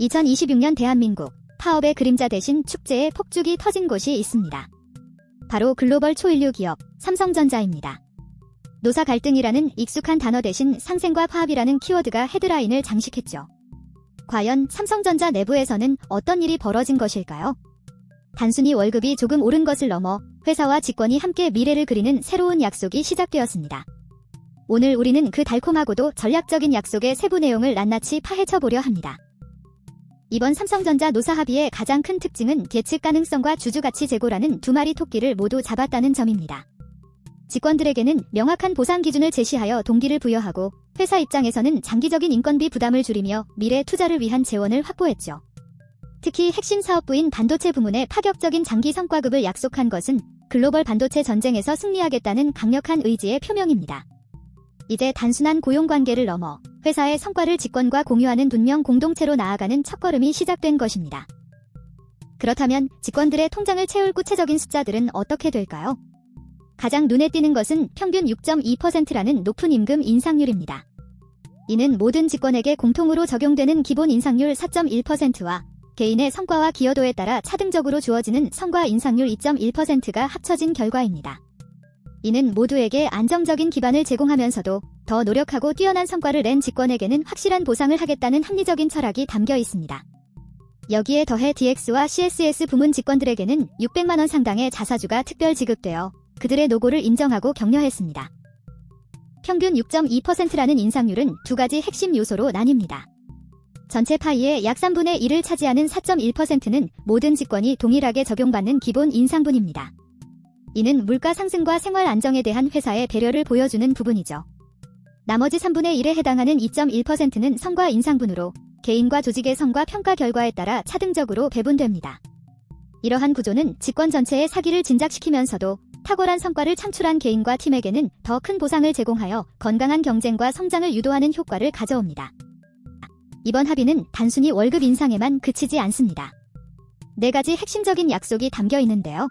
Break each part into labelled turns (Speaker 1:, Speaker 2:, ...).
Speaker 1: 2026년 대한민국, 파업의 그림자 대신 축제의 폭죽이 터진 곳이 있습니다. 바로 글로벌 초일류 기업, 삼성전자입니다. 노사 갈등이라는 익숙한 단어 대신 상생과 파업이라는 키워드가 헤드라인을 장식했죠. 과연 삼성전자 내부에서는 어떤 일이 벌어진 것일까요? 단순히 월급이 조금 오른 것을 넘어 회사와 직원이 함께 미래를 그리는 새로운 약속이 시작되었습니다. 오늘 우리는 그 달콤하고도 전략적인 약속의 세부 내용을 낱낱이 파헤쳐보려 합니다. 이번 삼성전자 노사 합의의 가장 큰 특징은 예측 가능성과 주주가치 제고라는 두 마리 토끼를 모두 잡았다는 점입니다. 직원들에게는 명확한 보상 기준을 제시하여 동기를 부여하고 회사 입장에서는 장기적인 인건비 부담을 줄이며 미래 투자를 위한 재원을 확보했죠. 특히 핵심 사업부인 반도체 부문의 파격적인 장기 성과급을 약속한 것은 글로벌 반도체 전쟁에서 승리하겠다는 강력한 의지의 표명입니다. 이제 단순한 고용관계를 넘어 회사의 성과를 직원과 공유하는 분명 공동체로 나아가는 첫걸음이 시작된 것입니다. 그렇다면 직원들의 통장을 채울 구체적인 숫자들은 어떻게 될까요? 가장 눈에 띄는 것은 평균 6.2%라는 높은 임금 인상률입니다. 이는 모든 직원에게 공통으로 적용되는 기본 인상률 4.1%와 개인의 성과와 기여도에 따라 차등적으로 주어지는 성과 인상률 2.1%가 합쳐진 결과입니다. 이는 모두에게 안정적인 기반을 제공하면서도 더 노력하고 뛰어난 성과를 낸 직원에게는 확실한 보상을 하겠다는 합리적인 철학이 담겨 있습니다. 여기에 더해 DX와 CSS 부문 직원들에게는 600만원 상당의 자사주가 특별 지급되어 그들의 노고를 인정하고 격려했습니다. 평균 6.2%라는 인상률은 두 가지 핵심 요소로 나뉩니다. 전체 파이의 약 3분의 1을 차지하는 4.1%는 모든 직원이 동일하게 적용받는 기본 인상분입니다. 이는 물가 상승과 생활 안정에 대한 회사의 배려를 보여주는 부분이죠. 나머지 3분의 1에 해당하는 2.1%는 성과 인상분으로 개인과 조직의 성과 평가 결과에 따라 차등적으로 배분됩니다. 이러한 구조는 직권 전체의 사기를 진작시키면서도 탁월한 성과를 창출한 개인과 팀에게는 더 큰 보상을 제공하여 건강한 경쟁과 성장을 유도하는 효과를 가져옵니다. 이번 합의는 단순히 월급 인상에만 그치지 않습니다. 4가지 핵심적인 약속이 담겨 있는데요.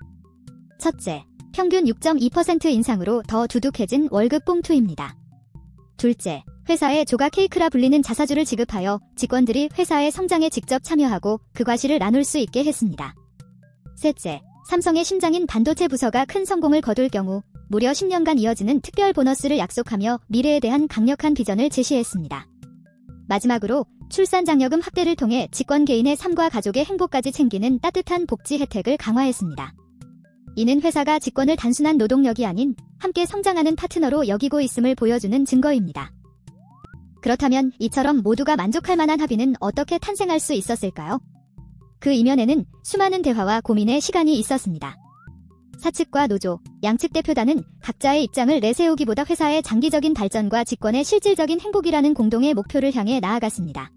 Speaker 1: 첫째, 평균 6.2% 인상으로 더 두둑해진 월급 봉투입니다. 둘째, 회사의 조각 케이크라 불리는 자사주를 지급하여 직원들이 회사의 성장에 직접 참여하고 그 과실을 나눌 수 있게 했습니다. 셋째, 삼성의 심장인 반도체 부서가 큰 성공을 거둘 경우 무려 10년간 이어지는 특별 보너스를 약속하며 미래에 대한 강력한 비전을 제시했습니다. 마지막으로 출산 장려금 확대를 통해 직원 개인의 삶과 가족의 행복까지 챙기는 따뜻한 복지 혜택을 강화했습니다. 이는 회사가 직원을 단순한 노동력이 아닌 함께 성장하는 파트너로 여기고 있음을 보여주는 증거입니다. 그렇다면 이처럼 모두가 만족할 만한 합의는 어떻게 탄생할 수 있었을까요? 그 이면에는 수많은 대화와 고민의 시간이 있었습니다. 사측과 노조, 양측 대표단은 각자의 입장을 내세우기보다 회사의 장기적인 발전과 직원의 실질적인 행복이라는 공동의 목표를 향해 나아갔습니다.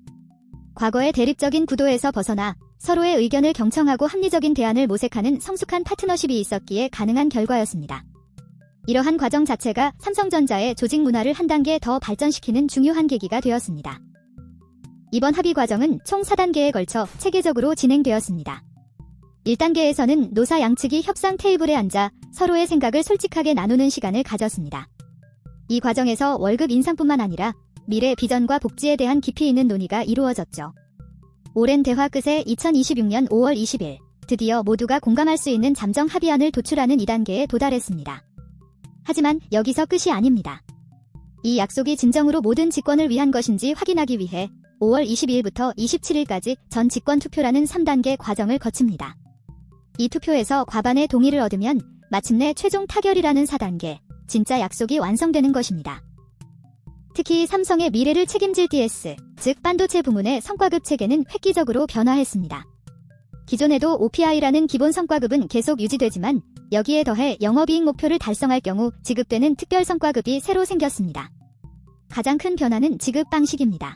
Speaker 1: 과거의 대립적인 구도에서 벗어나 서로의 의견을 경청하고 합리적인 대안을 모색하는 성숙한 파트너십이 있었기에 가능한 결과였습니다. 이러한 과정 자체가 삼성전자의 조직 문화를 한 단계 더 발전시키는 중요한 계기가 되었습니다. 이번 합의 과정은 총 4단계에 걸쳐 체계적으로 진행되었습니다. 1단계에서는 노사 양측이 협상 테이블에 앉아 서로의 생각을 솔직하게 나누는 시간을 가졌습니다. 이 과정에서 월급 인상뿐만 아니라 미래 비전과 복지에 대한 깊이 있는 논의가 이루어졌죠. 오랜 대화 끝에 2026년 5월 20일 드디어 모두가 공감할 수 있는 잠정 합의안을 도출하는 2단계에 도달했습니다. 하지만 여기서 끝이 아닙니다. 이 약속이 진정으로 모든 직원을 위한 것인지 확인하기 위해 5월 22일부터 27일까지 전 직권 투표라는 3단계 과정을 거칩니다. 이 투표에서 과반의 동의를 얻으면 마침내 최종 타결이라는 4단계, 진짜 약속이 완성되는 것입니다. 특히 삼성의 미래를 책임질 DS, 즉 반도체 부문의 성과급 체계는 획기적으로 변화했습니다. 기존에도 OPI라는 기본 성과급은 계속 유지되지만 여기에 더해 영업이익 목표를 달성할 경우 지급되는 특별 성과급이 새로 생겼습니다. 가장 큰 변화는 지급 방식입니다.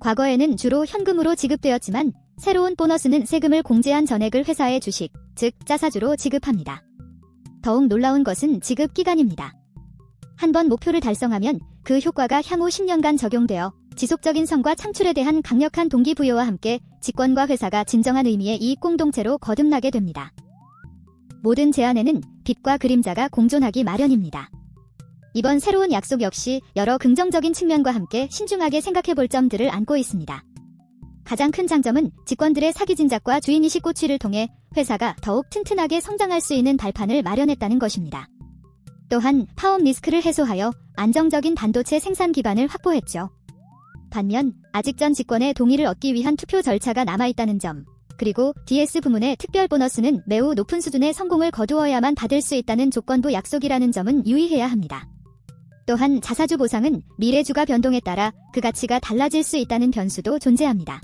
Speaker 1: 과거에는 주로 현금으로 지급되었지만 새로운 보너스는 세금을 공제한 전액을 회사의 주식, 즉 자사주로 지급합니다. 더욱 놀라운 것은 지급 기간입니다. 한번 목표를 달성하면 그 효과가 향후 10년간 적용되어 지속적인 성과 창출에 대한 강력한 동기부여와 함께 직원과 회사가 진정한 의미의 이익 공동체로 거듭나게 됩니다. 모든 제안에는 빛과 그림자가 공존하기 마련입니다. 이번 새로운 약속 역시 여러 긍정적인 측면과 함께 신중하게 생각해볼 점들을 안고 있습니다. 가장 큰 장점은 직원들의 사기 진작과 주인의식 고취를 통해 회사가 더욱 튼튼하게 성장할 수 있는 발판을 마련했다는 것입니다. 또한 파업 리스크를 해소하여 안정적인 반도체 생산 기반을 확보했죠. 반면 아직 전 직권의 동의를 얻기 위한 투표 절차가 남아있다는 점, 그리고 DS 부문의 특별 보너스는 매우 높은 수준의 성공을 거두어야만 받을 수 있다는 조건부 약속이라는 점은 유의해야 합니다. 또한 자사주 보상은 미래주가 변동에 따라 그 가치가 달라질 수 있다는 변수도 존재합니다.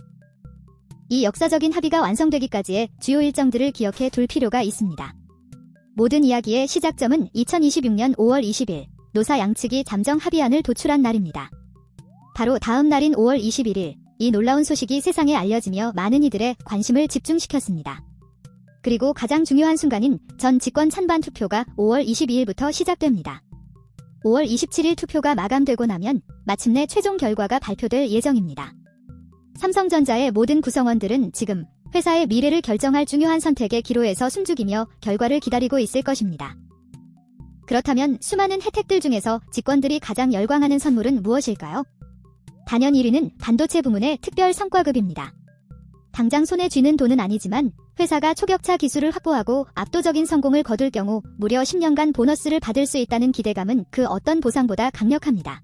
Speaker 1: 이 역사적인 합의가 완성되기까지의 주요 일정들을 기억해 둘 필요가 있습니다. 모든 이야기의 시작점은 2026년 5월 20일 노사 양측이 잠정 합의안을 도출한 날입니다. 바로 다음 날인 5월 21일 이 놀라운 소식이 세상에 알려지며 많은 이들의 관심을 집중시켰습니다. 그리고 가장 중요한 순간인 전 직권 찬반 투표가 5월 22일부터 시작됩니다. 5월 27일 투표가 마감되고 나면 마침내 최종 결과가 발표될 예정입니다. 삼성전자의 모든 구성원들은 지금 회사의 미래를 결정할 중요한 선택의 기로에서 숨죽이며 결과를 기다리고 있을 것입니다. 그렇다면 수많은 혜택들 중에서 직원들이 가장 열광하는 선물은 무엇일까요? 단연 1위는 반도체 부문의 특별 성과급입니다. 당장 손에 쥐는 돈은 아니지만 회사가 초격차 기술을 확보하고 압도적인 성공을 거둘 경우 무려 10년간 보너스를 받을 수 있다는 기대감은 그 어떤 보상보다 강력합니다.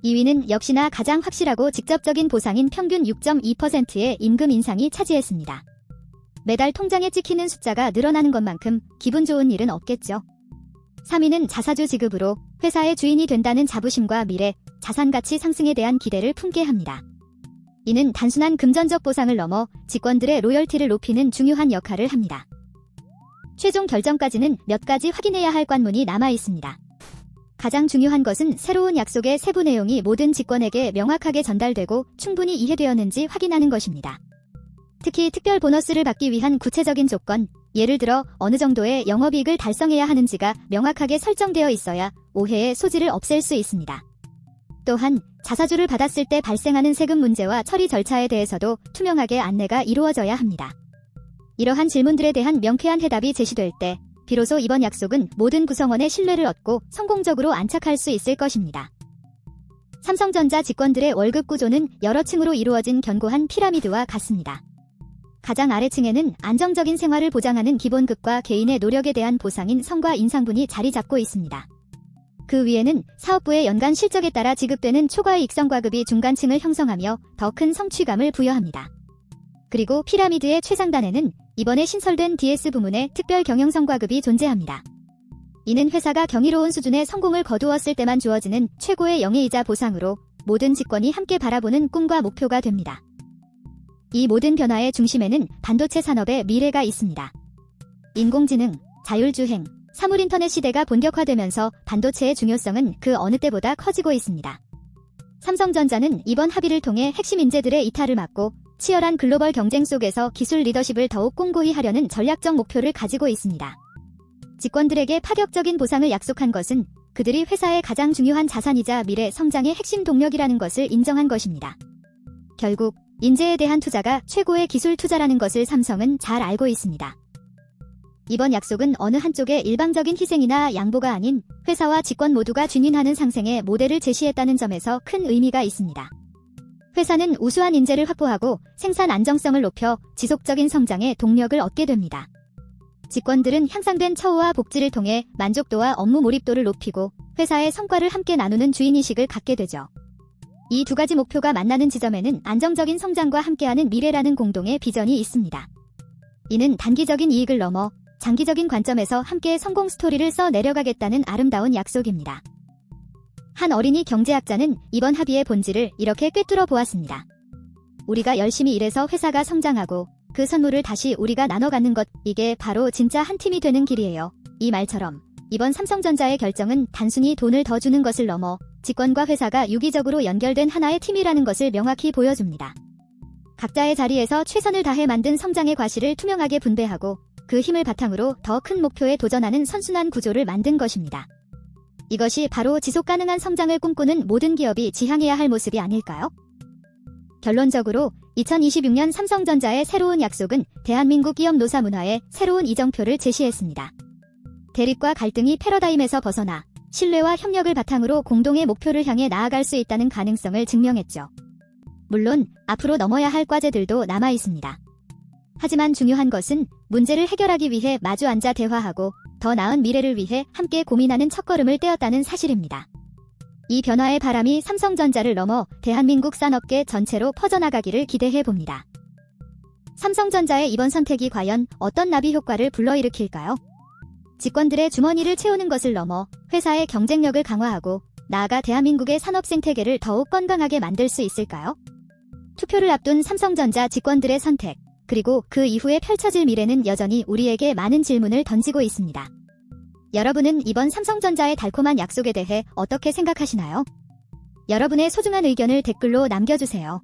Speaker 1: 2위는 역시나 가장 확실하고 직접적인 보상인 평균 6.2%의 임금 인상이 차지했습니다. 매달 통장에 찍히는 숫자가 늘어나는 것만큼 기분 좋은 일은 없겠죠. 3위는 자사주 지급으로 회사의 주인이 된다는 자부심과 미래, 자산 가치 상승에 대한 기대를 품게 합니다. 이는 단순한 금전적 보상을 넘어 직원들의 로열티를 높이는 중요한 역할을 합니다. 최종 결정까지는 몇 가지 확인해야 할 관문이 남아 있습니다. 가장 중요한 것은 새로운 약속의 세부 내용이 모든 직원에게 명확하게 전달되고 충분히 이해되었는지 확인하는 것입니다. 특히 특별 보너스를 받기 위한 구체적인 조건, 예를 들어 어느 정도의 영업이익을 달성해야 하는지가 명확하게 설정되어 있어야 오해의 소지를 없앨 수 있습니다. 또한 자사주를 받았을 때 발생하는 세금 문제와 처리 절차에 대해서도 투명하게 안내가 이루어져야 합니다. 이러한 질문들에 대한 명쾌한 해답이 제시될 때 비로소 이번 약속은 모든 구성원의 신뢰를 얻고 성공적으로 안착할 수 있을 것입니다. 삼성전자 직원들의 월급 구조는 여러 층으로 이루어진 견고한 피라미드와 같습니다. 가장 아래층에는 안정적인 생활을 보장하는 기본급과 개인의 노력에 대한 보상인 성과 인상분이 자리 잡고 있습니다. 그 위에는 사업부의 연간 실적에 따라 지급되는 초과이익 성과급이 중간층을 형성하며 더 큰 성취감을 부여합니다. 그리고 피라미드의 최상단에는 이번에 신설된 DS 부문의 특별 경영 성과급이 존재합니다. 이는 회사가 경이로운 수준의 성공을 거두었을 때만 주어지는 최고의 영예이자 보상으로 모든 직원이 함께 바라보는 꿈과 목표가 됩니다. 이 모든 변화의 중심에는 반도체 산업의 미래가 있습니다. 인공지능, 자율주행, 사물인터넷 시대가 본격화되면서 반도체의 중요성은 그 어느 때보다 커지고 있습니다. 삼성전자는 이번 합의를 통해 핵심 인재들의 이탈을 막고 치열한 글로벌 경쟁 속에서 기술 리더십을 더욱 공고히 하려는 전략적 목표를 가지고 있습니다. 직원들에게 파격적인 보상을 약속한 것은 그들이 회사의 가장 중요한 자산이자 미래 성장의 핵심 동력이라는 것을 인정한 것입니다. 결국 인재에 대한 투자가 최고의 기술 투자라는 것을 삼성은 잘 알고 있습니다. 이번 약속은 어느 한쪽의 일방적인 희생이나 양보가 아닌 회사와 직원 모두가 윈윈하는 상생의 모델을 제시했다는 점에서 큰 의미가 있습니다. 회사는 우수한 인재를 확보하고 생산 안정성을 높여 지속적인 성장의 동력을 얻게 됩니다. 직원들은 향상된 처우와 복지를 통해 만족도와 업무 몰입도를 높이고 회사의 성과를 함께 나누는 주인의식을 갖게 되죠. 이 두 가지 목표가 만나는 지점에는 안정적인 성장과 함께하는 미래라는 공동의 비전이 있습니다. 이는 단기적인 이익을 넘어 장기적인 관점에서 함께 성공 스토리를 써 내려가겠다는 아름다운 약속입니다. 한 어린이 경제학자는 이번 합의의 본질을 이렇게 꿰뚫어 보았습니다. 우리가 열심히 일해서 회사가 성장하고 그 선물을 다시 우리가 나눠 갖는 것, 이게 바로 진짜 한 팀이 되는 길이에요. 이 말처럼 이번 삼성전자의 결정은 단순히 돈을 더 주는 것을 넘어 직원과 회사가 유기적으로 연결된 하나의 팀이라는 것을 명확히 보여줍니다. 각자의 자리에서 최선을 다해 만든 성장의 과실을 투명하게 분배하고 그 힘을 바탕으로 더 큰 목표에 도전하는 선순환 구조를 만든 것입니다. 이것이 바로 지속가능한 성장을 꿈꾸는 모든 기업이 지향해야 할 모습이 아닐까요? 결론적으로 2026년 삼성전자의 새로운 약속은 대한민국 기업 노사 문화의 새로운 이정표를 제시했습니다. 대립과 갈등이 패러다임에서 벗어나 신뢰와 협력을 바탕으로 공동의 목표를 향해 나아갈 수 있다는 가능성을 증명했죠. 물론 앞으로 넘어야 할 과제들도 남아 있습니다. 하지만 중요한 것은 문제를 해결하기 위해 마주 앉아 대화하고 더 나은 미래를 위해 함께 고민하는 첫걸음을 떼었다는 사실입니다. 이 변화의 바람이 삼성전자를 넘어 대한민국 산업계 전체로 퍼져나가기를 기대해 봅니다. 삼성전자의 이번 선택이 과연 어떤 나비 효과를 불러일으킬까요? 직권들의 주머니를 채우는 것을 넘어 회사의 경쟁력을 강화하고 나아가 대한민국의 산업 생태계를 더욱 건강하게 만들 수 있을까요? 투표를 앞둔 삼성전자 직원들의 선택, 그리고 그 이후에 펼쳐질 미래는 여전히 우리에게 많은 질문을 던지고 있습니다. 여러분은 이번 삼성전자의 달콤한 약속에 대해 어떻게 생각하시나요? 여러분의 소중한 의견을 댓글로 남겨주세요.